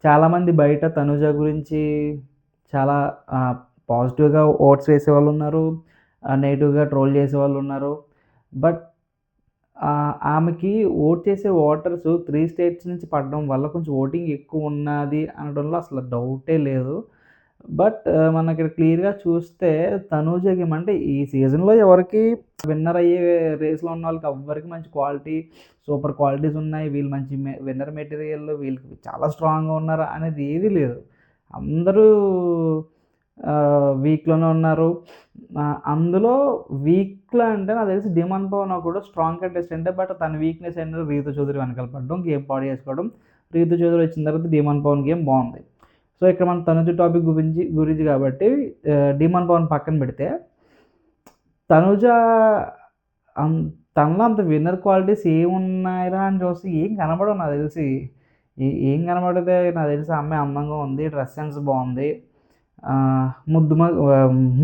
చాలామంది బయట తనుజ గురించి చాలా పాజిటివ్‌గా ఓట్స్ వేసేవాళ్ళున్నారు. నెగెటివ్‌గా ట్రోల్ చేసేవాళ్ళున్నారు. బట్ ఆమెకి ఓట్ చేసే ఓటర్స్ 3 స్టేట్స్ నుంచి పడడం వల్ల కొంచెం ఓటింగ్ ఎక్కువున్నది అనడంలో అసలు డౌటే లేదు. బట్ మనకిక్కడ క్లియర్‌గా చూస్తే తనూజకి అంటే ఈ సీజన్‌లో ఎవరికీ విన్నర్ అయ్యే రేస్‌లో ఉన్న వాళ్ళకి ఎవ్వరికి మంచి క్వాలిటీ, సూపర్ క్వాలిటీస్ ఉన్నాయి. వీళ్ళు మంచి విన్నర్ మెటీరియల్, వీళ్ళకి చాలా స్ట్రాంగ్‌గా ఉన్నారు అనేది ఏదీ లేదు. అందరూ వీక్‌లోనే ఉన్నారు. అందులో వీక్‌లో అంటే నాకు తెలిసి 'ధీమన్ పవన్' కూడా స్ట్రాంగ్ కంటెస్టెంటే. బట్ తన వీక్‌నెస్ ఏంటంటే రీతు చౌదరి వెనకాల పడడం, గేమ్ పాడు చేసుకోవడం. రీతు చౌదరి వచ్చిన తర్వాత 'ధీమన్ పవన్' గేమ్ బావుంది. సో, ఇక్కడ మనం తనుజ టాపిక్ గురించి కాబట్టి 'ధీమన్ పవన్' పక్కన పెడితే, తనుజ అన్ తనలో అంత విన్నర్ క్వాలిటీస్ ఏమున్నాయిరా అని చూస్తే ఏం కనపడవు నాకు తెలిసి. ఏం కనపడతాయి నాకు తెలిసి ఆ అమ్మాయి అందంగా ఉంది. డ్రెస్ సెన్స్ బావుంది. ఆహ్, ముద్దు మ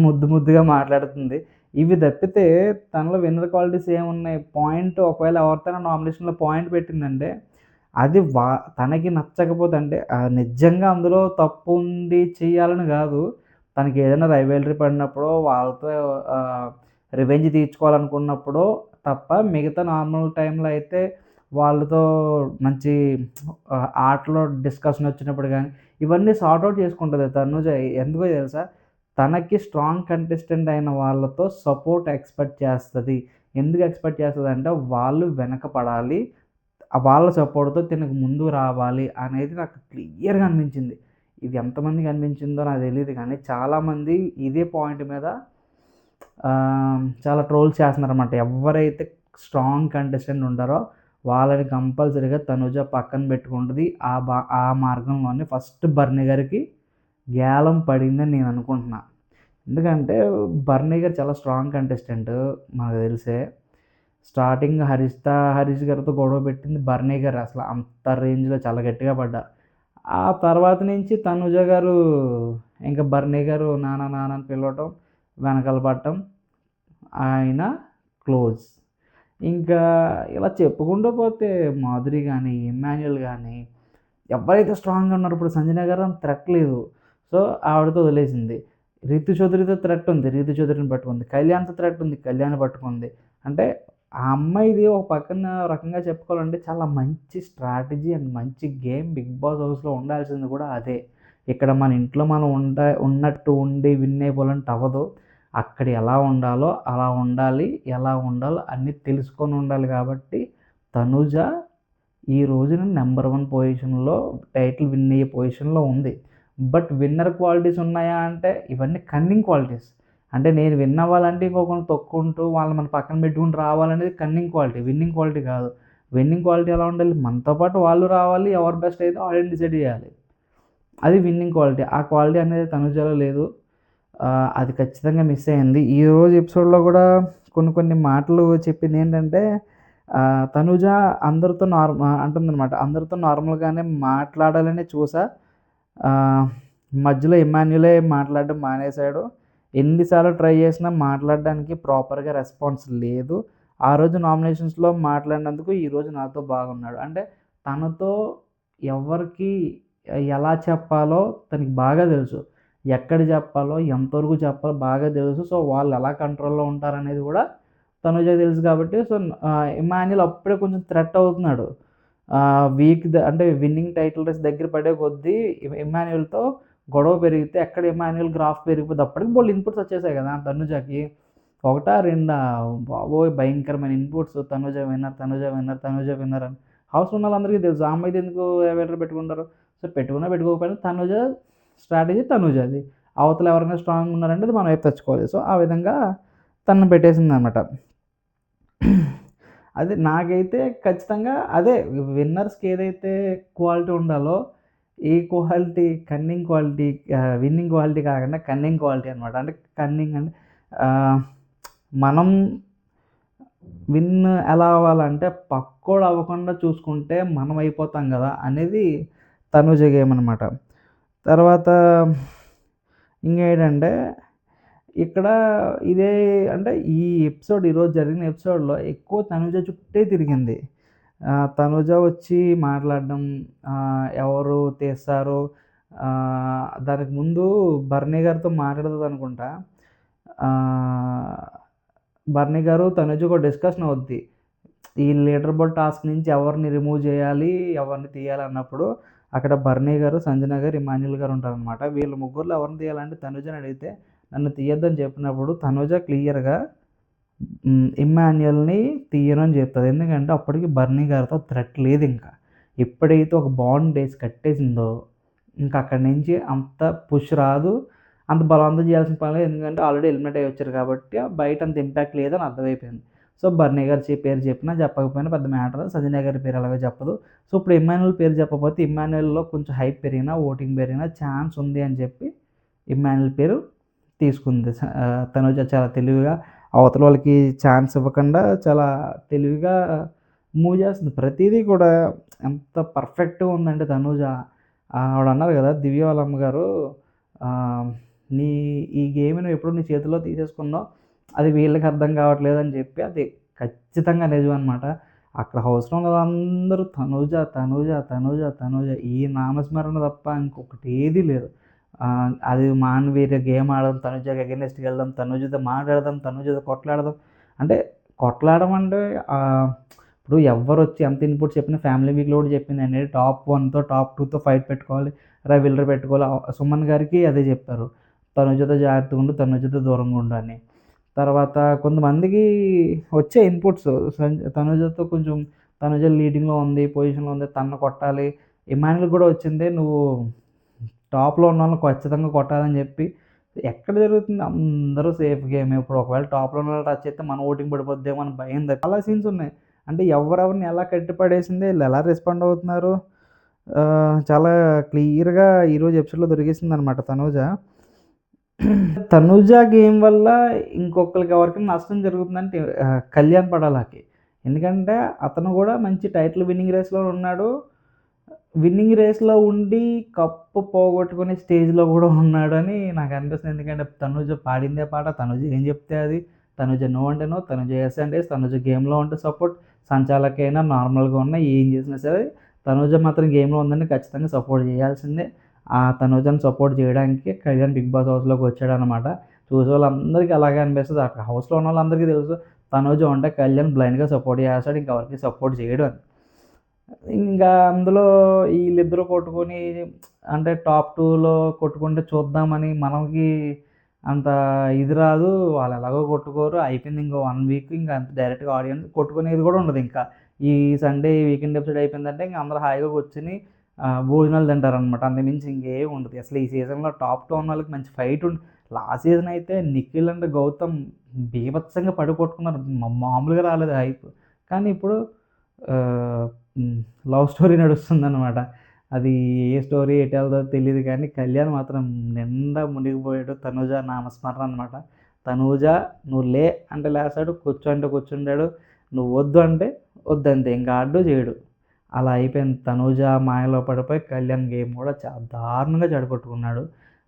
ముద్దు ముద్దుగా మాట్లాడుతుంది. ఇవి తప్పితే తనలో విన్నర్ క్వాలిటీస్ ఏమున్నాయి? పాయింట్ ఒకవేళ ఎవరితోనైనా నామినేషన్‌లో పాయింట్ పెట్టిందంటే, అది తనకి నచ్చకపోతే అంటే నిజంగా అందులో తప్పుండి చేయాలని గాదు. తనకేదైనా రైవల్రీ పడినప్పుడో, వాళ్ళతో ఆహ్, రివెంజ్ తీర్చుకోవాలనుకున్నప్పుడో తప్ప మిగతా నార్మల్ టైంలో అయితే వాళ్ళతో మంచి ఆటలో డిస్కషన్ వచ్చినప్పుడు గానీ, ఇవన్నీ సార్ట్ ఔట్ చేసుకుంటది తనుజ. ఎందుకో తెలుసా? తనకి స్ట్రాంగ్ కంటెస్టెంట్ అయిన వాళ్ళతో సపోర్ట్ ఎక్స్‌పెక్ట్ చేస్తది. ఎందుకు ఎక్స్‌పెక్ట్ చేస్తదంటే, వాళ్ళు వెనక పడాలి. వాళ్ళ సపోర్ట్‌తో తినకు ముందుకు రావాలి అనేది నాకు క్లియర్‌గా అనిపించింది. ఇది ఎంతమందికి అనిపించిందో నాకు తెలీదు గానీ, చాలామంది ఇదే పాయింట్ మీద చాలా ట్రోల్స్ చేస్తున్నారన్నమాట. ఎవ్వరైతే స్ట్రాంగ్ కంటెస్టెంట్ ఉంటారో వాళ్ళని కంపల్సరీగా తనుజ పక్కన పెట్టుకుంటది. ఆ మార్గంలోనే ఫస్ట్ బర్నీ గారికి గ్యాలం పడిందని నేను అనుకుంటున్నా. ఎందుకంటే బర్నీ గారు చాలా స్ట్రాంగ్ కంటెస్టెంట్ మనకు తెలిసే. స్టార్టింగ్ హరీష్ గారితో గొడవ పెట్టింది బర్నీ గారు. అసలు అంత రేంజ్‌లో చాలా గట్టిగా పడ్డారు. ఆ తర్వాత నుంచి తనుజ గారు ఇంక బర్నీ గారు నాన్న నాన్న అని పిలవటం, వెనకాల పడటం, ఆయన క్లోజ్. ఇంకా ఇలా చెప్పుకుంటూ పోతే మాధురి గాని, ఇమ్మాన్యుయల్ గాని ఎవరైతే స్ట్రాంగ్‌గా ఉన్నారో ఇప్పుడు సంజన గారు అంత థ్రెట్ లేదు. సో, ఆవిడతో వదిలేసింది. రితు చౌదరితో థ్రెట్ ఉంది. రితు చౌదరిని పట్టుకుంది. కళ్యాణ్‌తో థ్రెట్ ఉంది. కళ్యాణ్‌ని పట్టుకుంది. అంటే ఆ అమ్మాయిది ఒక పక్కన రకంగా చెప్పుకోవాలంటే చాలా మంచి స్ట్రాటజీ అండ్ మంచి గేమ్ బిగ్ బాస్ హౌస్‌లో ఉండాల్సింది కూడా అదే. ఇక్కడ మన ఇంట్లో మనం ఉన్నట్టు ఉండి విన్ అయిపోవాలంటే అవ్వదు. అక్కడ ఎలా ఉండాలో అలా ఉండాలి. ఎలా ఉండాలో అన్నీ తెలుసుకొని ఉండాలి కాబట్టి తనుజ ఈ రోజున నంబర్ 1 పొజిషన్‌లో టైటిల్ విన్ అయ్యే పొజిషన్‌లో ఉంది. బట్ విన్నర్ క్వాలిటీస్ ఉన్నాయా అంటే ఇవన్నీ కన్నింగ్ క్వాలిటీస్. అంటే నేను విన్ అవ్వాలంటే ఇంకొకరిని తొక్కుంటూ వాళ్ళని మన పక్కన పెట్టుకొని రావాలనేది కన్నింగ్ క్వాలిటీ. విన్నింగ్ క్వాలిటీ కాదు. విన్నింగ్ క్వాలిటీ ఎలా ఉండాలి? మనతో పాటు వాళ్ళు రావాలి. ఎవరు బెస్ట్ అయితే ఆళ్ళని డిసైడ్ చేయాలి. అది విన్నింగ్ క్వాలిటీ. ఆ క్వాలిటీ అనేది తనుజలో లేదు. అది ఖచ్చితంగా మిస్ అయింది. ఈరోజు ఎపిసోడ్‌లో కూడా కొన్ని మాటలు చెప్పిందేంటంటే తనుజ అందరితో అంటుందనమాట. అందరితో నార్మల్‌గానే మాట్లాడాలనే చూసా. ఆహ్, మధ్యలో ఇమ్మాన్యుయలే మాట్లాడడం మానేశాడు. ఎన్ని సార్లు ట్రై చేసినా మాట్లాడడానికి ప్రాపర్‌గా రెస్పాన్స్ లేదు. ఆ రోజు నామినేషన్స్‌లో మాట్లాడినందుకు ఈరోజు నాతో బాగున్నాడు. అంటే తనతో ఎవరికి ఎలా చెప్పాలో తనకి బాగా తెలుసు. ఎక్కడ చెప్పాలో, ఎంతవరకు చెప్పాలో బాగా తెలుసు. సో, వాళ్ళు ఎలా కంట్రోల్‌లో ఉంటారనేది కూడా తనుజకి తెలుసు కాబట్టి సో, ఇమ్మాన్యుయల్ అప్పుడే కొంచెం థ్రెట్ అవుతున్నాడు. అంటే విన్నింగ్ టైటిల్ రేస్ దగ్గర పడే కొద్దీ ఇమ్మాన్యుయల్‌తో గొడవ పెరిగితే ఎక్కడ ఇమ్మాన్యుయల్ గ్రాఫ్ పెరిగిపోద్ది. అప్పటికి బోలెడు ఇన్‌పుట్స్ వచ్చేసాయి కదా! తనుజకి. ఒకటా, రెండా బాబోయ్! భయంకరమైన inputs Tanuja winner, Tanuja winner, Tanuja winner అని. హౌస్‌లో ఉన్నోళ్ళందరికీ తెలుసు. ఆ అమ్మాయిది ఎందుకు ఎవరైనా పెట్టుకుంటారు. సో, పెట్టుకున్నా పెట్టుకోకపోయినా తనుజ స్ట్రాటజీ తనుజది. అవతల ఎవరైనా స్ట్రాంగ్‌గా ఉన్నారంటే అది మన వైపు తెచ్చుకోవాలి. సో, ఆ విధంగా తనని పెట్టేసిందనమాట. అదే నాకైతే ఖచ్చితంగా అదే విన్నర్స్‌కి ఏదైతే క్వాలిటీ ఉండాలో, ఈ quality cunning quality winnowing quality కాకుండా కన్నింగ్ క్వాలిటీ అనమాట. అంటే కన్నింగ్ అంటే ఆహ్, మనం విన్ ఎలా అవ్వాలంటే పక్కోడు అవ్వకుండా చూసుకుంటే మనం అయిపోతాం గదా! అనేది తనూజ గేమ్ అనమాట. తర్వాత ఇంకేంటంటే ఇక్కడ ఇదే అంటే ఈరోజు జరిగిన ఎపిసోడ్‌లో ఎక్కువ తనుజ చుట్టే తిరిగింది. తనుజ వచ్చి మాట్లాడడం, ఎవరు తీస్తారు. దానికి ముందు బర్నీ గారితో మాట్లాడుతదనుకుంటా. ఆహ్, బర్నీ గారు, తనుజకు ఒక డిస్కషన్ అవుద్ది. ఈ లీడర్ బోర్డ్ టాస్క్ నుంచి ఎవరిని రిమూవ్ చేయాలి, ఎవరిని తీయాలి అన్నప్పుడు అక్కడ బర్నీ గారు, సంజన గారు, ఇమాన్యుల్ గారు ఉంటారనమాట. వీళ్ళ ముగ్గురిలో ఎవరిని తీయాలంటే తనుజని అడిగితే నన్ను తీయొద్దని చెప్పినప్పుడు తనుజ క్లియర్‌గా ఇమ్మాన్యుయల్‌ని తీయను అని చెప్తది. ఎందుకంటే అప్పటికి బర్నీ గారితో థ్రెట్ లేదింక. ఎప్పుడైతే ఒక బాండ్ ఏసి కట్టేసిందో ఇంక అక్కడి నుంచి అంత పుష్ రాదు. అంత బలవంతం చేయాల్సిన పని లేదు. ఎందుకంటే ఆల్రెడీ ఎలిమినేట్ అయ్యి వచ్చారు కాబట్టి బయట అంత ఇంపాక్ట్ లేదని అర్థమైపోయింది. సో, బర్నీ గారి పేరు చెప్పినా చెప్పకపోయినా పెద్ద మ్యాటర్. సంజన గారి పేరు ఎలాగో చెప్పదు. సో, ఇప్పుడు ఇమ్మాన్యుయల్ పేరు చెప్పకపోతే ఇమ్మాన్యుయల్‌లో కొంచెం హైప్ పెరిగినా, ఓటింగ్ పెరిగినా ఛాన్స్ ఉంది అని చెప్పి ఇమ్మాన్యుయల్ పేరు తీసుకుంది. తనుజ చాలా తెలివిగా అవతల వాళ్ళకి ఛాన్స్ ఇవ్వకుండా చాలా తెలివిగా మూవ్ చేస్తుంది. ప్రతీదీ కూడా ఎంత పర్ఫెక్ట్‌గా ఉందంటే తనూజ ఆవిడన్నారు కదా! దివ్య వాళ్ళ అమ్మగారు ఆహ్, నీ ఈ గేమ్ నువ్వెప్పుడు నీ చేతుల్లో తీసేసుకున్నావు. అది వీళ్ళకి అర్థం కావట్లేదని చెప్పి అది ఖచ్చితంగా నిజమనమాట. అక్కడ హౌస్‌లో ఉన్న వాళ్ళందరూ తనూజ, తనూజ, తనూజ, తనూజ ఈ నామస్మరణ తప్ప ఇంకొకటి ఏదీ లేదు. అది వేరే గేమ్ ఆడదాం, తనుజకి అగైనెస్ట్‌గా వెళ్దాం, తనుజతో మాట్లాడదాం, తనుజతో కొట్లాడదాం. అంటే కొట్లాడడం అంటే ఇప్పుడు ఎవ్వరొచ్చి ఎంత ఇన్‌పుట్ చెప్పినా ఫ్యామిలీ వీక్‌లో కూడా చెప్పిందండి. టాప్ 1తో, టాప్ 2తో ఫైట్ పెట్టుకోవాలి. రైవల్రీ పెట్టుకోవాలి. సుమన్ గారికి అదే చెప్పారు. తనుజతో జాగ్రత్తగా ఉండు, తనుజతో దూరంగా ఉండు అని. తర్వాత కొంతమందికి వచ్చే ఇన్‌పుట్స్ తనుజతో కొంచెం తనుజ లీడింగ్‌లో ఉంది, పొజిషన్‌లో ఉంది, తనను కొట్టాలి. ఇమాన్యుల్‌కి కూడా వచ్చింది. నువ్వు టాప్‌లో ఉన్నోళ్ళని ఖచ్చితంగా కొట్టాలని చెప్పి ఎక్కడ జరుగుతుంది? అందరూ సేఫ్ గేమే. ఇప్పుడు ఒకవేళ టాప్‌లో ఉన్నోళ్ళు టచ్ చేస్తే మన ఓటింగ్ పడిపోద్దేమో అని భయం చాలా సీన్స్ ఉన్నాయి. అంటే ఎవరెవరిని ఎలా కట్టిపడేసింది, ఈళ్ళు ఎలా రెస్పాండ్ అవుతున్నారు. చాలా క్లియర్‌గా ఈరోజు ఎపిసోడ్‌లో దొరికేసిందనమాట తనూజ. తనూజ గేమ్ వల్ల ఇంకొకళ్ళకి ఎవరికైనా నష్టం జరుగుతుందంటే కళ్యాణ్ పడాలకి. ఎందుకంటే అతను కూడా మంచి టైటిల్ విన్నింగ్ రేస్‌లో ఉన్నాడు. విన్నింగ్ రేస్‌లో ఉండి కప్పు పోగొట్టుకునే స్టేజ్‌లో గూడా ఉన్నాడని నాకనిపిస్తుంది. ఎందుకంటే తనుజ పాడిందే పాట, తనుజ ఏం చెప్తే అది, తనుజ నో అంటే నో, తనుజ యెస్ అంటే యెస్, తనుజ గేమ్‌లో ఉంటే సపోర్ట్, సంచాలకైనా నార్మల్‌గా ఉన్నా ఏం చేసినా సరే తనుజ మాత్రం గేమ్‌లో ఉందంటే ఖచ్చితంగా సపోర్ట్ చేయాల్సిందే. ఆ తనుజని సపోర్ట్ చేయడానికే కళ్యాణ్ బిగ్ బాస్ హౌస్‌లోకి వచ్చాడనమాట. చూసేవాళ్ళందరికీ అలాగే అనిపిస్తది. అక్కడ హౌస్‌లో ఉన్నోళ్ళందరికీ తెలుసు తనుజ ఉంటే కళ్యాణ్ బ్లైండ్‌గా సపోర్ట్ చేస్తాడు. ఇంకెవరికీ సపోర్ట్ చేయడు అని. ఇంకా అందులో ఈళ్ళిద్దరూ కొట్టుకొని అంటే టాప్ 2లో కొట్టుకుంటే చూద్దామని మనకి అంత ఇది రాదు. వాళ్ళు ఎలాగో కొట్టుకోరు. అయిపోయింది ఇంకో 1 వీక్ ఇంక అంతే డైరెక్ట్‌గా ఆడియన్స్ కొట్టుకునేది కూడా ఉండదింకా. ఈ సండే వీకెండ్ ఎపిసోడ్ అయిపోయిందంటే ఇంక అందరూ హాయిగా కూర్చొని భోజనాలు తింటారనమాట. అంతకుమించి ఇంకేం ఉండదు. అసలు ఈ సీజన్‌లో టాప్ 2 ఉన్నోళ్ళకి మంచి ఫైట్ లాస్ట్ సీజన్ అయితే నిఖిల్ అండ్ గౌతమ్ బీభత్సంగా పడి కొట్టుకున్నారు. మామూలుగా రాలేదు హైప్. కానీ ఇప్పుడు ఆహ్, లవ్ స్టోరీ నడుస్తుందనమాట. అది ఏ స్టోరీ ఎటెళ్తదో తెలీదు కానీ కళ్యాణ్ మాత్రం నిండా మునిగిపోయాడు. తనూజ నామస్మరణ అనమాట. తనూజ నువ్వు లే అంటే లేస్తాడు, కూర్చో అంటే కూర్చుంటాడు. నువ్వు వద్దు అంటే వద్దంతే. ఇంక ఆడడు చేయడు. అలా అయిపోయింది. తనూజ మాయలో పడిపోయి కళ్యాణ్ గేమ్ కూడా చాలా దారుణంగా చెడగొట్టుకున్నాడు.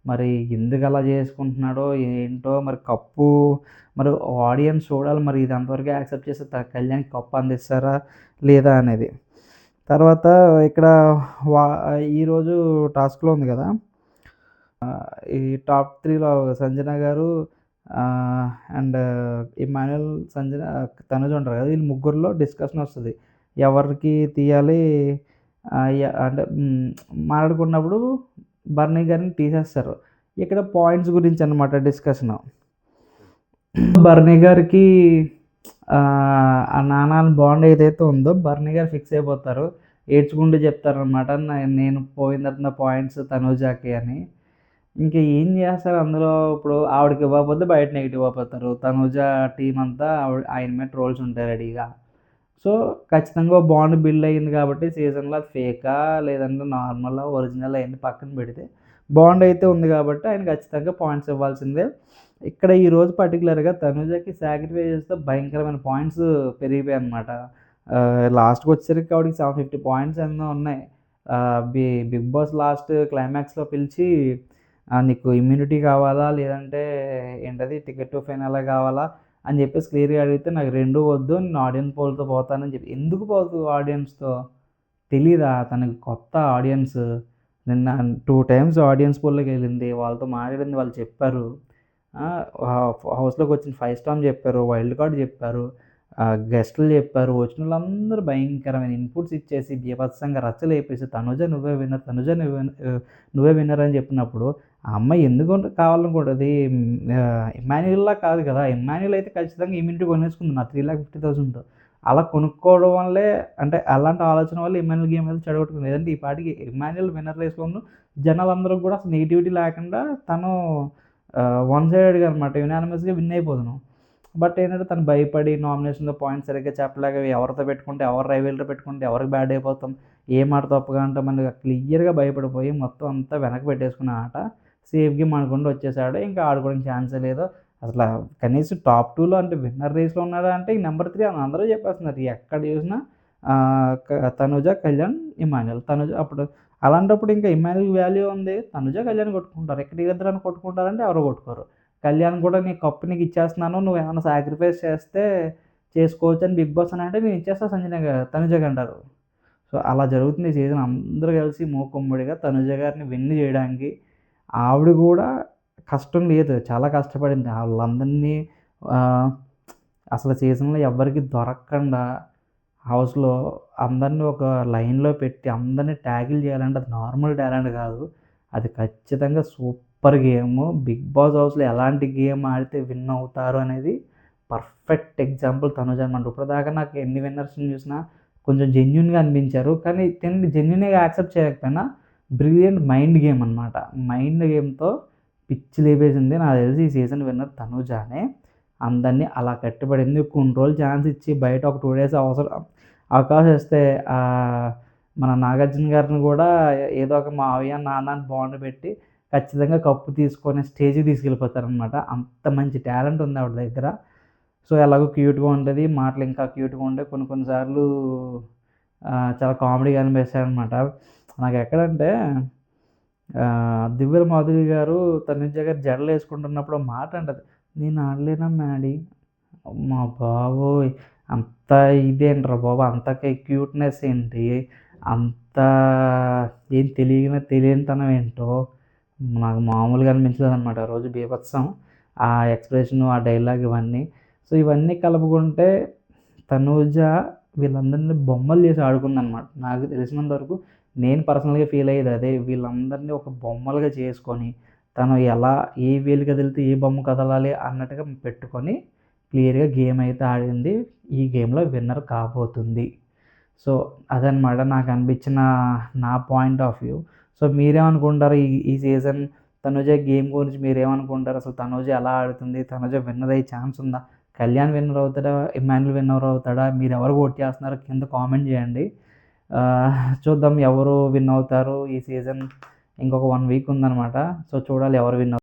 మరి ఎందుకలా చేసుకుంటున్నాడో ఏంటో మరి కప్పు మరి ఆడియన్స్ చూడాలి మరి ఇది ఎంతవరకు యాక్సెప్ట్ చేసి కళ్యాణ్‌కి కప్ అందిస్తారా లేదా అనేది. తర్వాత ఇక్కడ వా ఈరోజు టాస్క్‌లో ఉంది గదా! ఈ టాప్ 3లో సంజన గారు అండ్ ఇమాన్యుల్, సంజన, తనుజ ఉంటారు గదా! వీళ్ళు ముగ్గురిలో డిస్కషన్ వస్తది. ఎవరికి తీయాలి అంటే మాట్లాడుకున్నప్పుడు బర్నీ గారిని తీసేస్తారు. ఇక్కడ పాయింట్స్ గురించి అన్నమాట డిస్కషను. బర్నీ గారికి ఆ నాన్న బాండ్ ఏదైతే ఉందో బర్నీ గారు ఫిక్స్ అయిపోతారు. ఏడ్చుకుంటూ చెప్తారనమాట. నేను పోయిన తర్వాత నా పాయింట్స్ తనూజకి అని. ఇంక ఏం చేస్తారు అందులో ఇప్పుడు ఆవిడకి ఇవ్వకపోతే బయట నెగెటివ్ అయిపోతారు. తనూజ టీమ్ అంతా ఆయన మీద ట్రోల్స్ ఉంటాయి రెడీగా. సో, ఖచ్చితంగా బాండ్ బిల్డ్ అయింది కాబట్టి సీజన్‌లో అది ఫేకా లేదంటే నార్మలా, ఒరిజినలా అయన్నీ పక్కన పెడితే బాండ్ అయితే ఉంది కాబట్టి ఆయన ఖచ్చితంగా పాయింట్స్ ఇవ్వాల్సిందే. ఇక్కడ ఈరోజు పర్టిక్యులర్‌గా తనుజకి సాక్రిఫైస్ చేస్తే భయంకరమైన పాయింట్స్ పెరిగిపోయాయన్నమాట. లాస్ట్‌కొచ్చేసరికి ఆవిడకి 750 పాయింట్స్ ఎన్నో ఉన్నాయి. బిగ్ బాస్ లాస్ట్ క్లైమాక్స్‌లో పిలిచి నీకు ఇమ్యూనిటీ కావాలా? లేదంటే ఏంటది టికెట్ టు ఫైనలే కావాలా? అని చెప్పేసి క్లియర్‌గా అడిగితే నాకు 2 వద్దు. నేను ఆడియన్స్ పోల్‌తో పోతానని చెప్పి ఎందుకు పోతావు ఆడియన్స్‌తో? తెలీదా తనకి కొత్త ఆడియన్స్. నిన్న 2 టైమ్స్ ఆడియన్స్ పోల్‌లోకి వెళ్ళింది. వాళ్ళతో మాట్లాడింది వాళ్ళు చెప్పారు. హౌస్‌లోకొచ్చిన 5 స్టార్ చెప్పారు. వైల్డ్ కార్డ్ చెప్పారు. గెస్టులు చెప్పారు. వచ్చినోళ్ళందరూ భయంకరమైన ఇన్‌పుట్స్ ఇచ్చేసి బీభత్సంగా రచ్చ లేపేసి తనుజ నువ్వే విన్నర్, తనుజ నువ్వే విన్నర్ అని చెప్పినప్పుడు ఆ అమ్మాయి ఎందుకు కావాలనుకుంటది? ఇమ్మాన్యుయల్‌లా కాదు కదా! ఇమ్మాన్యుయల్ అయితే ఖచ్చితంగా ఇమ్యూనిటీ కొనేసుకుంది నా 3,50,000తో. అలా కొనుక్కోవడం వల్లే అంటే అలాంటి ఆలోచన వల్ల ఇమ్మాన్యుయల్ గేమ్ అయితే చెడగొట్టుకుంది. లేదంటే ఈ పాటికి ఇమ్మాన్యుయల్ విన్నర్ రేస్‌లోను జనాలందరికి కూడా అసలు నెగటివిటీ లేకుండా తను వన్ సైడెడ్‌గా అనమాట యునానిమస్‌గా విన్ అయిపోదును. బట్ ఏంటంటే తను భయపడి నామినేషన్‌లో పాయింట్స్ సరిగ్గా చెప్పలేక ఎవరితో పెట్టుకుంటే, ఎవరు రైవల్రీ పెట్టుకుంటే ఎవరికి బ్యాడ్ అయిపోతాం, ఏ మాట తప్పుగా అంటామని క్లియర్‌గా భయపడిపోయి మొత్తం అంతా వెనక్కి పెట్టేసుకున్న ఆట సేఫ్ గేమ్ అనుకుంటూ వచ్చేసాడు. ఇంకా ఆడుకోవడానికి ఛాన్సే లేదు. అసల కనీసం టాప్ 2లో అంటే విన్నర్ రేస్‌లో ఉన్నాడా అంటే నెంబర్ 3 అని అందరూ చెప్పేస్తున్నారు. ఎక్కడ చూసినా తనుజ, కళ్యాణ్, ఇమ్మాన్యుయల్. తనుజ అప్పుడు అలాంటప్పుడు ఇంకా ఇమ్మాన్యుయల్ వాల్యూ ఉంది. తనుజ, కళ్యాణ్ కొట్టుకుంటారు. ఇక్కడ వీళ్ళిద్దరని కొట్టుకుంటారంటే ఎవరు కొట్టుకోరు. కళ్యాణ్ కూడా నీ కప్ నీకు ఇచ్చేస్తున్నాను. నువ్వేమన్నా సాక్రిఫైస్ చేస్తే చేసుకోవచ్చు అని బిగ్ బాస్ అని అంటే నేను ఇచ్చేస్తా తనుజకి అంటారు. సో, అలా జరుగుతుంది ఈ సీజన్. అందరూ కలిసి మూకుమ్మడిగా తనుజ గారిని విన్ చేయడానికి ఆవిడ కూడా కష్టం లేదు. చాలా కష్టపడింది. ఆళ్ళందరినీ ఆహ్, అసలు సీజన్‌లో ఎవ్వరికీ దొరక్కండా హౌస్‌లో అందరిని ఒక లైన్‌లో పెట్టి అందరిని ట్యాకిల్ చేయాలంటే అది నార్మల్ టాలెంట్ కాదు. అది ఖచ్చితంగా సూపర్ గేము. బిగ్ బాస్ హౌస్‌లో ఎలాంటి గేమ్ ఆడితే విన్ అవుతారు అనేది పర్ఫెక్ట్ ఎగ్జాంపుల్ తనుజ అనమాట. ఇప్పటిదాకా నాకు ఎన్ని విన్నర్స్‌ని చూసినా కొంచెం జెన్యూన్‌గా అనిపించారు. కానీ తిను జెన్యూన్‌గా యాక్సెప్ట్ చేయకపోయినా బ్రిలియంట్ మైండ్ గేమ్ అనమాట. మైండ్ గేమ్‌తో పిచ్చి లేపేసింది. నాకు తెలిసి ఈ సీజన్ విన్నర్ తనుజానే. అందరిని అలా కట్టిపడింది. కొన్ని రోజులు ఛాన్స్ ఇచ్చి బయట ఒక 2 డేస్ అవకాశం ఇస్తే మన నాగార్జున గారిని కూడా ఏదో ఒక మావయ్య, నాన్న అని బాండ్ పెట్టి ఖచ్చితంగా కప్పు తీసుకొని స్టేజ్‌కి తీసుకెళ్ళిపోతారనమాట. అంత మంచి టాలెంట్ ఉంది ఆవిడ దగ్గర. సో, ఎలాగో క్యూట్‌గా ఉంటది. మాటలు ఇంకా క్యూట్‌గా ఉంటాయి. కొన్ని కొన్ని సార్లు చాలా కామెడీగా అనిపిస్తాయనమాట. నాకెక్కడంటే 'దివ్యల మాధురి' గారు తనుజ గారు జడలేసుకుంటున్నప్పుడు ఒక మాట అంటది. "నేను ఆడలేనా మ్యాడీ" అమ్మ బాబోయ్! అంత ఇదేంట్రా బాబు! అంత క్యూట్‌నెస్ ఏంటి? అంత ఏం తెలియనితనం ఏంటో నాకు మామూలుగా అనిపించలేదనమాట. ఆ రోజు బీభత్సం. ఆ ఎక్స్‌ప్రెషను, ఆ డైలాగ్ ఇవన్నీ. సో, ఇవన్నీ కలుపుకుంటే తనూజ వీళ్ళందరిని బొమ్మలు చేసి ఆడుకుందనమాట. నాకు తెలిసినంత వరకు నేను పర్సనల్‌గా ఫీల్ అయ్యేది అదే. వీళ్ళందరిని ఒక బొమ్మలుగా చేసుకొని, తను ఎలా ఏ వేలు కదిలితే ఏ బొమ్మ కదలాలి అన్నట్టుగా పెట్టుకొని క్లియర్‌గా గేమ్ అయితే ఆడింది. ఈ గేమ్‌లో విన్నర్ కాబోతుంది. సో, అదనమాట నాకనిపించిన నా పాయింట్ ఆఫ్ వ్యూ. సో, మీరేమనుకుంటారు? ఈ ఈ సీజన్ తనుజ గేమ్ గురించి మీరేమనుకుంటారు? అసలు తనుజ ఎలా ఆడుతుంది? తనుజ విన్నర్ అయ్యే ఛాన్స్ ఉందా? కళ్యాణ్ విన్నర్ అవుతాడా? ఇమ్మాన్యుల్ విన్నర్ అవుతాడా? మీరెవరు ఓట్ చేస్తున్నారో కింద కామెంట్ చేయండి. చూద్దాం ఎవరు విన్ అవుతారు ఈ సీజన్. ఇంకొక 1 వీక్ ఉందనమాట. సో, చూడాలి ఎవరు విన్